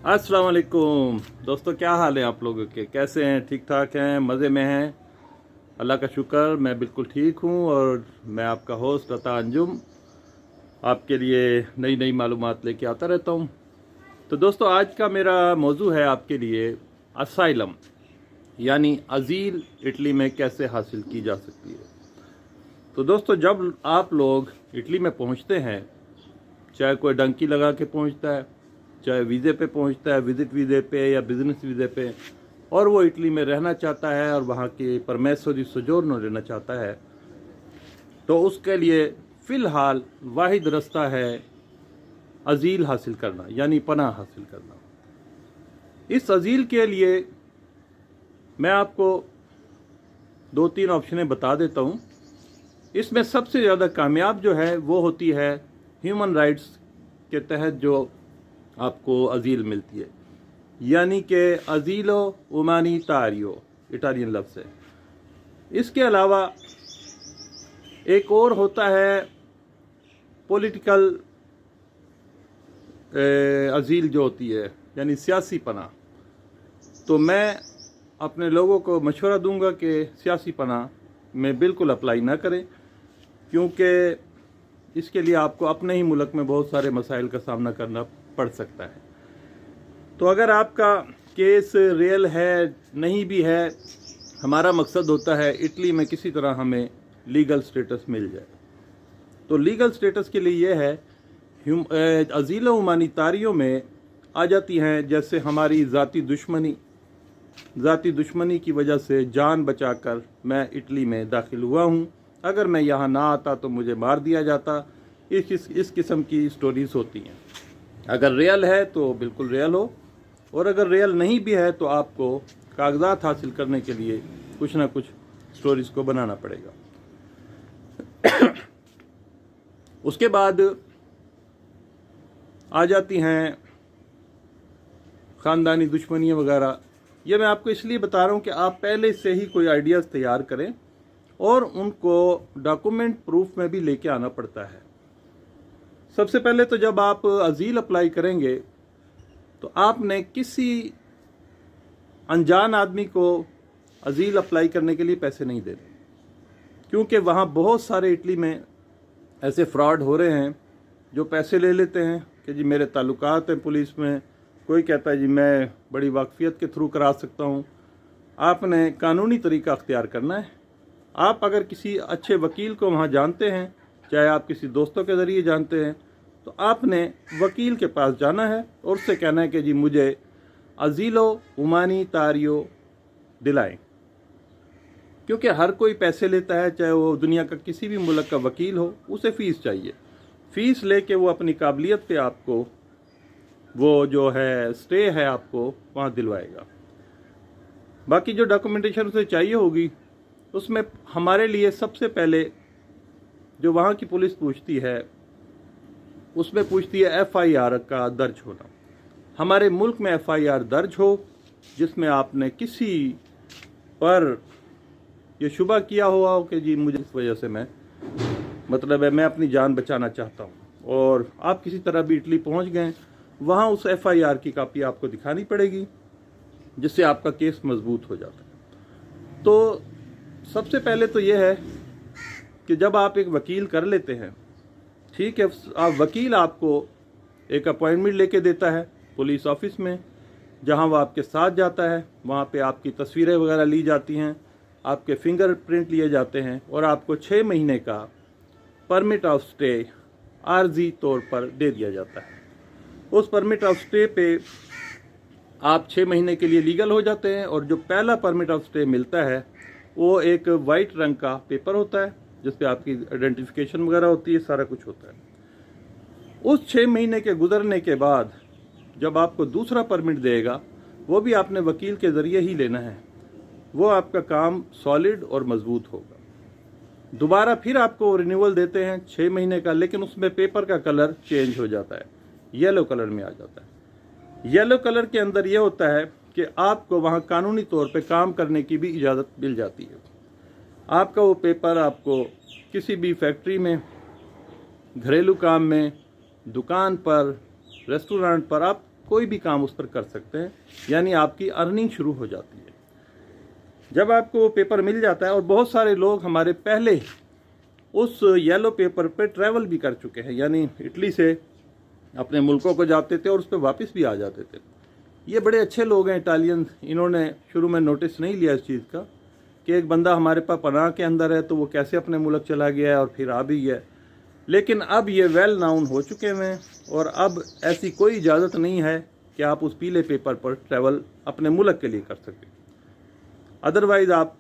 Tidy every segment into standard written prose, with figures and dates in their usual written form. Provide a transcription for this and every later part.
अस्सलाम वालेकुम दोस्तों, क्या हाल है आप लोगों के? कैसे हैं? ठीक ठाक हैं? मज़े में हैं? अल्लाह का शुक्र, मैं बिल्कुल ठीक हूँ। और मैं आपका होस्ट अता अंजुम आपके लिए नई नई मालूमात लेके आता रहता हूँ। तो दोस्तों, आज का मेरा मौजू है आपके लिए असाइलम, यानी अजील इटली में कैसे हासिल की जा सकती है। तो दोस्तों, जब आप लोग इटली में पहुँचते हैं, चाहे कोई डंकी लगा के पहुँचता है, चाहे वीज़े पे पहुंचता है, विजिट वीज़े पे या बिजनेस वीज़े पे, और वो इटली में रहना चाहता है और वहाँ के परमेसो दी सोजोर्नो लेना चाहता है, तो उसके लिए फ़िलहाल वाहिद रास्ता है अजील हासिल करना, यानी पनाह हासिल करना। इस अजील के लिए मैं आपको 2-3 ऑप्शनें बता देता हूँ। इसमें सबसे ज़्यादा कामयाब जो है वो होती है ह्यूमन राइट्स के तहत जो आपको अजील मिलती है, यानी कि अजीलो उमानितारियो इटालियन लफ्ज़ है। इसके अलावा एक और होता है पॉलिटिकल अजील जो होती है, यानी सियासी पनाह। तो मैं अपने लोगों को मशवरा दूंगा कि सियासी पनाह में बिल्कुल अप्लाई ना करें, क्योंकि इसके लिए आपको अपने ही मुल्क में बहुत सारे मसाइल का सामना करना पड़ सकता है। तो अगर आपका केस रियल है, नहीं भी है, हमारा मकसद होता है इटली में किसी तरह हमें लीगल स्टेटस मिल जाए। तो लीगल स्टेटस के लिए यह है, अजील हुमानितारियों में आ जाती हैं जैसे हमारी ज़ाती दुश्मनी की वजह से जान बचाकर मैं इटली में दाखिल हुआ हूँ। अगर मैं यहाँ ना आता तो मुझे मार दिया जाता। इस किस्म की स्टोरीज़ होती हैं। अगर रियल है तो बिल्कुल रियल हो, और अगर रियल नहीं भी है तो आपको कागजात हासिल करने के लिए कुछ ना कुछ स्टोरीज़ को बनाना पड़ेगा। उसके बाद आ जाती हैं ख़ानदानी दुश्मनियाँ वगैरह। ये मैं आपको इसलिए बता रहा हूँ कि आप पहले से ही कोई आइडियाज़ तैयार करें, और उनको डॉक्यूमेंट प्रूफ में भी लेके आना पड़ता है। सबसे पहले तो जब आप अजील अप्लाई करेंगे तो आपने किसी अनजान आदमी को अजील अप्लाई करने के लिए पैसे नहीं देने, क्योंकि वहाँ बहुत सारे इटली में ऐसे फ्रॉड हो रहे हैं जो पैसे ले लेते हैं कि जी मेरे ताल्लुकात हैं पुलिस में। कोई कहता है जी मैं बड़ी वाकफियत के थ्रू करा सकता हूँ। आपने कानूनी तरीका अख्तियार करना है। आप अगर किसी अच्छे वकील को वहाँ जानते हैं, चाहे आप किसी दोस्तों के ज़रिए जानते हैं, तो आपने वकील के पास जाना है और उससे कहना है कि जी मुझे अजीलो हुमानितारियो दिलाएं। क्योंकि हर कोई पैसे लेता है, चाहे वो दुनिया का किसी भी मुल्क का वकील हो, उसे फ़ीस चाहिए। फ़ीस लेके वो अपनी काबिलियत पे आपको वो जो है स्टे है आपको वहाँ दिलवाएगा। बाकी जो डॉक्यूमेंटेशन उसे चाहिए होगी, उसमें हमारे लिए सबसे पहले जो वहाँ की पुलिस पूछती है, उसमें पूछती है FIR का दर्ज होना। हमारे मुल्क में FIR दर्ज हो जिसमें आपने किसी पर यह शुबा किया हुआ हो कि जी मुझे इस वजह से मैं अपनी जान बचाना चाहता हूँ, और आप किसी तरह भी इटली पहुँच गए, वहाँ उस FIR की कापी आपको दिखानी पड़ेगी, जिससे आपका केस मजबूत हो जाता है। तो सबसे पहले तो यह है कि जब आप एक वकील कर लेते हैं, ठीक है, आप वकील आपको एक अपॉइंटमेंट लेके देता है पुलिस ऑफिस में, जहां वो आपके साथ जाता है। वहां पे आपकी तस्वीरें वगैरह ली जाती हैं, आपके फिंगरप्रिंट लिए जाते हैं, और आपको 6 महीने का परमिट ऑफ स्टे आर्जी तौर पर दे दिया जाता है। उस परमिट ऑफ स्टे पे आप 6 महीने के लिए लीगल हो जाते हैं, और जो पहला परमिट ऑफ स्टे मिलता है वो एक वाइट रंग का पेपर होता है जिस पे आपकी आइडेंटिफिकेशन वगैरह होती है, सारा कुछ होता है। उस 6 महीने के गुजरने के बाद जब आपको दूसरा परमिट देगा, वो भी आपने वकील के ज़रिए ही लेना है। वो आपका काम सॉलिड और मजबूत होगा। दोबारा फिर आपको रिन्यूअल देते हैं 6 महीने का, लेकिन उसमें पेपर का कलर चेंज हो जाता है, येलो कलर में आ जाता है। येलो कलर के अंदर ये होता है कि आपको वहाँ कानूनी तौर पे काम करने की भी इजाज़त मिल जाती है। आपका वो पेपर आपको किसी भी फैक्ट्री में, घरेलू काम में, दुकान पर, रेस्टोरेंट पर आप कोई भी काम उस पर कर सकते हैं, यानी आपकी अर्निंग शुरू हो जाती है जब आपको वो पेपर मिल जाता है। और बहुत सारे लोग हमारे पहले उस येलो पेपर पे ट्रैवल भी कर चुके हैं, यानी इटली से अपने मुल्कों को जाते थे और उस पर वापस भी आ जाते थे। ये बड़े अच्छे लोग हैं इटालियन, इन्होंने शुरू में नोटिस नहीं लिया इस चीज़ का कि एक बंदा हमारे पास पनाह के अंदर है तो वो कैसे अपने मुल्क चला गया है और फिर आ भी गया। लेकिन अब ये वेल नाउन हो चुके हैं और अब ऐसी कोई इजाज़त नहीं है कि आप उस पीले पेपर पर ट्रैवल अपने मुल्क के लिए कर सकें, अदरवाइज़ आप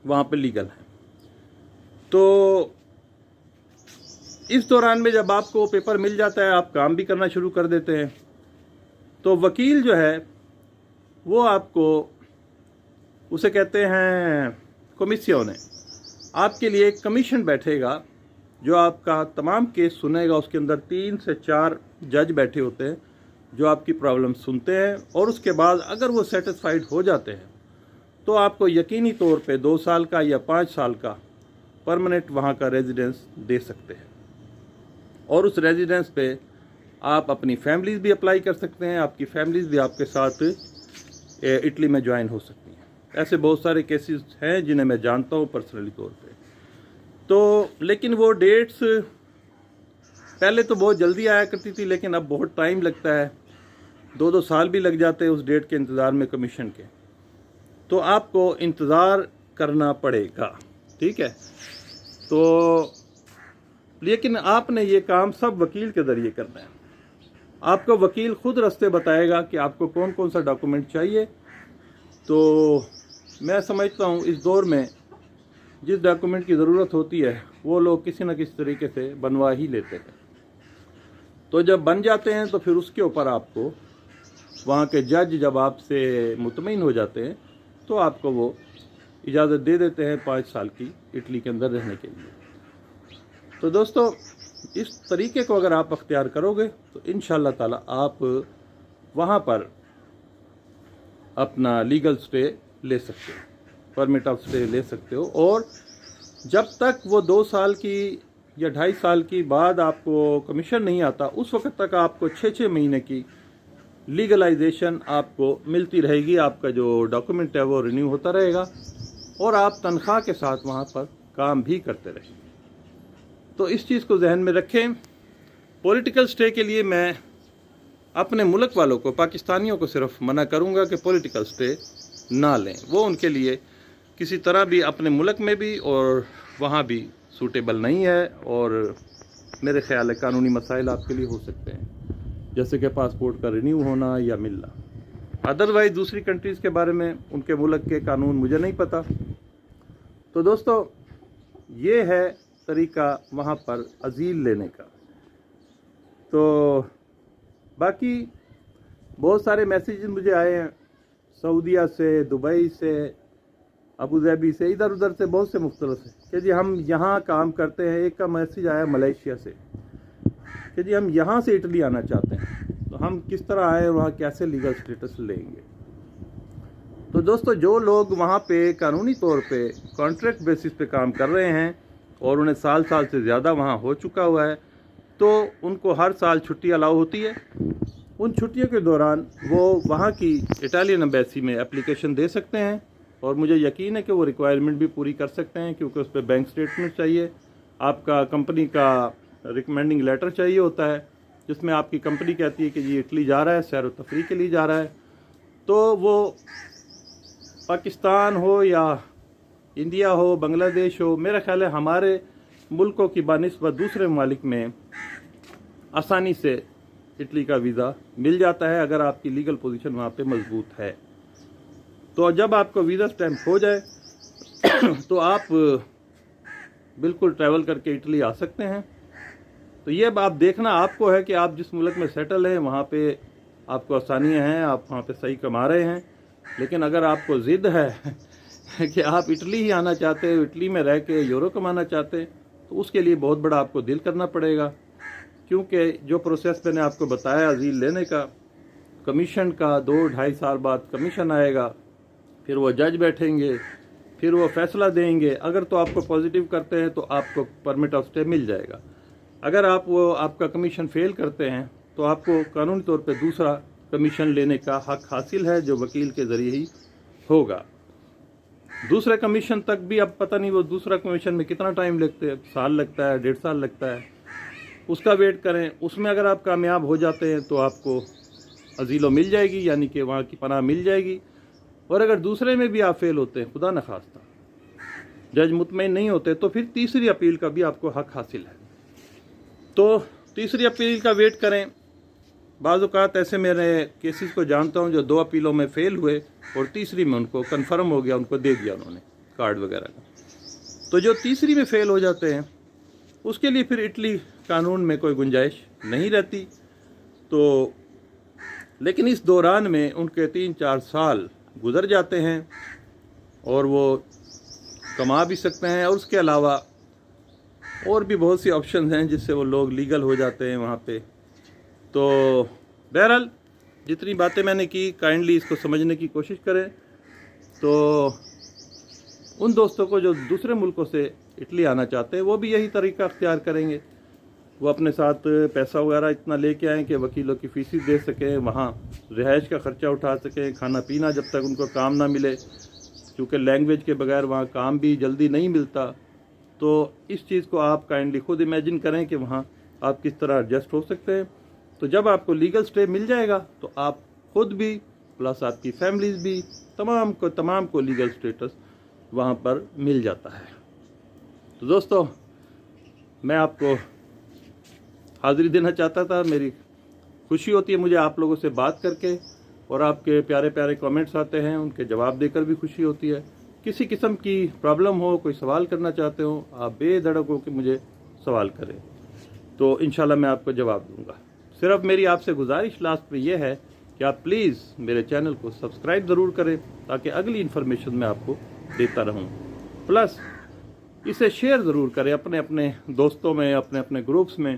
वहाँ पर लीगल हैं। तो इस दौरान में जब आपको पेपर मिल जाता है, आप काम भी करना शुरू कर देते हैं, तो वकील जो है वो आपको, उसे कहते हैं कमीशियन, आपके लिए एक कमीशन बैठेगा जो आपका तमाम केस सुनेगा। उसके अंदर 3 से 4 जज बैठे होते हैं जो आपकी प्रॉब्लम सुनते हैं और उसके बाद अगर वो सेटिस्फाइड हो जाते हैं तो आपको यकीनी तौर पे 2 साल का या 5 साल का परमानेंट वहाँ का रेजिडेंस दे सकते हैं। और उस रेजिडेंस पे आप अपनी फैमिलीज़ भी अप्लाई कर सकते हैं, आपकी फैमिलीज़ भी आपके साथ इटली में ज्वाइन हो सकती हैं। ऐसे बहुत सारे केसेस हैं जिन्हें मैं जानता हूँ पर्सनली तौर पे। तो लेकिन वो डेट्स पहले तो बहुत जल्दी आया करती थी, लेकिन अब बहुत टाइम लगता है, 2-2 साल भी लग जाते हैं उस डेट के इंतज़ार में कमीशन के। तो आपको इंतज़ार करना पड़ेगा, ठीक है। तो लेकिन आपने ये काम सब वकील के ज़रिए करना है। आपको वकील खुद रास्ते बताएगा कि आपको कौन कौन सा डॉक्यूमेंट चाहिए। तो मैं समझता हूँ इस दौर में जिस डॉक्यूमेंट की ज़रूरत होती है वो लोग किसी न किसी तरीके से बनवा ही लेते हैं। तो जब बन जाते हैं तो फिर उसके ऊपर आपको वहाँ के जज जब आपसे मुतमईन हो जाते हैं तो आपको वो इजाज़त दे देते हैं 5 साल की इटली के अंदर रहने के लिए। तो दोस्तों, इस तरीके को अगर आप अख्तियार करोगे तो इंशाअल्लाह ताला आप वहाँ पर अपना लीगल स्टे ले सकते हो, परमिट ऑफ स्टे ले सकते हो। और जब तक वो 2 साल की या 2.5 साल की बाद आपको कमीशन नहीं आता, उस वक्त तक आपको 6-6 महीने की लीगलाइजेशन आपको मिलती रहेगी। आपका जो डॉक्यूमेंट है वो रिन्यू होता रहेगा और आप तनख्वाह के साथ वहाँ पर काम भी करते रहेंगे। तो इस चीज़ को जहन में रखें। पॉलिटिकल स्टे के लिए मैं अपने मुल्क वालों को, पाकिस्तानियों को सिर्फ मना करूँगा कि पॉलिटिकल स्टे ना लें। वो उनके लिए किसी तरह भी अपने मुल्क में भी और वहाँ भी सूटेबल नहीं है। और मेरे ख्याल है कानूनी मसाइल आपके लिए हो सकते हैं, जैसे कि पासपोर्ट का रिन्यू होना या मिलना। अदरवाइज़ दूसरी कंट्रीज़ के बारे में उनके मुल्क के कानून मुझे नहीं पता। तो दोस्तों, ये है तरीका वहाँ पर अजील लेने का। तो बाकी बहुत सारे मैसेजेस मुझे आए हैं सऊदीया से, दुबई से, अबू धाबी से, इधर उधर से, बहुत से मुख्तलिफ से कि जी हम यहाँ काम करते हैं। एक का मैसेज आया मलेशिया से कि जी हम यहाँ से इटली आना चाहते हैं, तो हम किस तरह आए, वहाँ कैसे लीगल स्टेटस लेंगे। तो दोस्तों, जो लोग वहाँ पे कानूनी तौर पे कॉन्ट्रैक्ट बेसिस पे काम कर रहे हैं और उन्हें साल से ज़्यादा वहाँ हो चुका हुआ है, तो उनको हर साल छुट्टी अलाउ होती है। उन छुट्टियों के दौरान वो वहाँ की इटालियन एम्बेसी में एप्लीकेशन दे सकते हैं और मुझे यकीन है कि वो रिक्वायरमेंट भी पूरी कर सकते हैं, क्योंकि उस पर बैंक स्टेटमेंट चाहिए, आपका कंपनी का रिकमेंडिंग लेटर चाहिए होता है जिसमें आपकी कंपनी कहती है कि जी इटली जा रहा है, सैर व तफरी के लिए जा रहा है। तो वो पाकिस्तान हो या इंडिया हो, बांग्लादेश हो, मेरा ख्याल है हमारे मुल्कों की बानिस्बत दूसरे ममालिक में आसानी से इटली का वीज़ा मिल जाता है अगर आपकी लीगल पोजीशन वहाँ पे मजबूत है। तो जब आपको वीज़ा स्टैम्प हो जाए तो आप बिल्कुल ट्रैवल करके इटली आ सकते हैं। तो ये आप देखना आपको है कि आप जिस मुल्क में सेटल हैं वहाँ पे आपको आसानियाँ हैं, आप वहाँ पे सही कमा रहे हैं। लेकिन अगर आपको ज़िद है कि आप इटली ही आना चाहते हो, इटली में रह के यूरो कमाना चाहते हैं, तो उसके लिए बहुत बड़ा आपको दिल करना पड़ेगा, क्योंकि जो प्रोसेस मैंने आपको बताया अजील लेने का, कमीशन का 2-2.5 साल बाद कमीशन आएगा, फिर वो जज बैठेंगे, फिर वो फैसला देंगे। अगर तो आपको पॉजिटिव करते हैं तो आपको परमिट ऑफ स्टे मिल जाएगा। अगर आप वो आपका कमीशन फेल करते हैं तो आपको कानूनी तौर पे दूसरा कमीशन लेने का हक हासिल है, जो वकील के ज़रिए ही होगा। दूसरे कमीशन तक भी अब पता नहीं वो दूसरा कमीशन में कितना टाइम लगता है, साल लगता है, 1.5 साल लगता है, उसका वेट करें। उसमें अगर आप कामयाब हो जाते हैं तो आपको अजीलो मिल जाएगी, यानी कि वहाँ की पनाह मिल जाएगी। और अगर दूसरे में भी आप फेल होते हैं, खुदा न खास्ता जज मुतमईन नहीं होते, तो फिर तीसरी अपील का भी आपको हक हासिल है। तो तीसरी अपील का वेट करें। बाज़ औक़ात ऐसे मेरे केसेस को जानता हूँ जो 2 अपीलों में फ़ेल हुए और तीसरी में उनको कन्फर्म हो गया, उनको दे दिया उन्होंने कार्ड वगैरह का। तो जो तीसरी में फ़ेल हो जाते हैं उसके लिए फिर इटली कानून में कोई गुंजाइश नहीं रहती। तो लेकिन इस दौरान में उनके 3-4 साल गुज़र जाते हैं और वो कमा भी सकते हैं, और उसके अलावा और भी बहुत सी ऑप्शंस हैं जिससे वो लोग लीगल हो जाते हैं वहाँ पे। तो बहरहाल जितनी बातें मैंने की, काइंडली इसको समझने की कोशिश करें। तो उन दोस्तों को जो दूसरे मुल्कों से इटली आना चाहते हैं वो भी यही तरीका अख्तियार करेंगे। वो अपने साथ पैसा वगैरह इतना लेके आएँ कि वकीलों की फ़ीस दे सकें, वहाँ रिहाइश का ख़र्चा उठा सकें, खाना पीना जब तक उनको काम ना मिले, क्योंकि लैंग्वेज के बगैर वहाँ काम भी जल्दी नहीं मिलता। तो इस चीज़ को आप काइंडली खुद इमेजिन करें कि वहाँ आप किस तरह एडजस्ट हो सकते हैं। तो जब आपको लीगल स्टे मिल जाएगा तो आप खुद भी प्लस आपकी फैमिलीज़ भी तमाम को लीगल स्टेटस वहाँ पर मिल जाता है। तो दोस्तों, मैं आपको हाज़िरी देना चाहता था। मेरी खुशी होती है मुझे आप लोगों से बात करके, और आपके प्यारे प्यारे कमेंट्स आते हैं, उनके जवाब देकर भी खुशी होती है। किसी किस्म की प्रॉब्लम हो, कोई सवाल करना चाहते हो, आप बेधड़क हो कि मुझे सवाल करें, तो इंशाल्लाह मैं आपको जवाब दूंगा। सिर्फ मेरी आपसे गुजारिश लास्ट में यह है कि आप प्लीज़ मेरे चैनल को सब्सक्राइब ज़रूर करें, ताकि अगली इन्फॉर्मेशन मैं आपको देता रहूं। प्लस इसे शेयर ज़रूर करें अपने अपने दोस्तों में, अपने अपने ग्रुप्स में,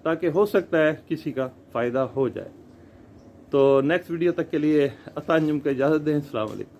ताकि हो सकता है किसी का फ़ायदा हो जाए। तो नेक्स्ट वीडियो तक के लिए अतांजुम को इजाज़त दें। अस्सलाम वालेकुम।